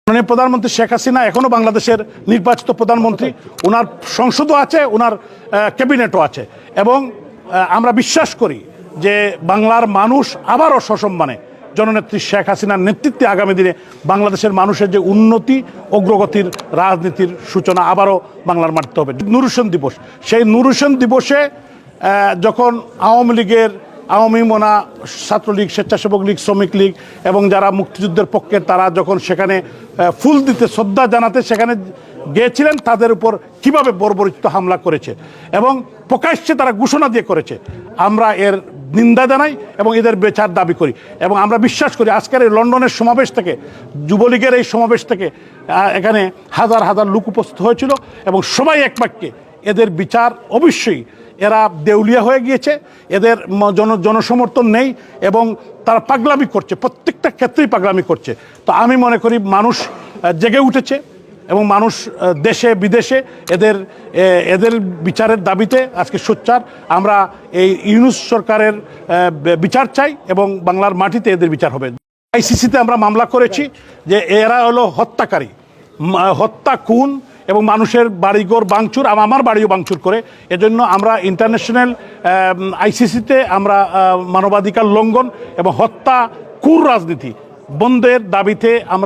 মাননীয় প্রধানমন্ত্রী শেখ হাসিনা এখনো বাংলাদেশের নির্বাচিত প্রধানমন্ত্রী, ওনার সংসদও আছে, ওনার ক্যাবিনেটও আছে এবং আমরা বিশ্বাস করি যে বাংলার মানুষ আবারও সসম্মানে জননেত্রী শেখ হাসিনার নেতৃত্বে আগামী দিনে বাংলাদেশের মানুষের যে উন্নতি অগ্রগতির রাজনীতির সূচনা আবারও বাংলার মাটিতে হবে। নূর হোসেন দিবস, সেই নূর হোসেন দিবসে যখন আওয়ামী লীগের মোনা ছাত্রলীগ, স্বেচ্ছাসেবক লীগ, শ্রমিক লীগ এবং যারা মুক্তিযুদ্ধের পক্ষে তারা যখন সেখানে ফুল দিতে শ্রদ্ধা জানাতে সেখানে গিয়েছিলেন, তাদের উপর কিভাবে বর্বরিত হামলা করেছে এবং প্রকাশ্যে তারা ঘোষণা দিয়ে করেছে, আমরা এর নিন্দা জানাই এবং এদের বিচার দাবি করি। এবং আমরা বিশ্বাস করি আজকের এই লন্ডনের সমাবেশ থেকে, যুবলীগের এই সমাবেশ থেকে এখানে হাজার হাজার লোক উপস্থিত হয়েছিল এবং সবাই এক বাক্যে এদের বিচার অবশ্যই, এরা দেউলিয়া হয়ে গিয়েছে, এদের জনসমর্থন নেই এবং তারা পাগলামি করছে, প্রত্যেকটা ক্ষেত্রেই পাগলামি করছে। তো আমি মনে করি মানুষ জেগে উঠেছে এবং মানুষ দেশে বিদেশে এদের বিচারের দাবিতে আজকে সোচ্চার। আমরা এই ইউনূস সরকারের বিচার চাই এবং বাংলার মাটিতে এদের বিচার হবে। আইসিসিতে আমরা মামলা করেছি যে এরা হলো হত্যাকারী, হত্যা, খুন এবং মানুষের বাড়িঘর ভাঙচুর, আমার বাড়িও ভাঙচুর করে। এজন্য আমরা ইন্টারন্যাশনাল আইসিসিতে আমরা মানবাধিকার লঙ্ঘন এবং হত্যা, ক্রূর রাজনীতি বন্ধের দাবিতে আমরা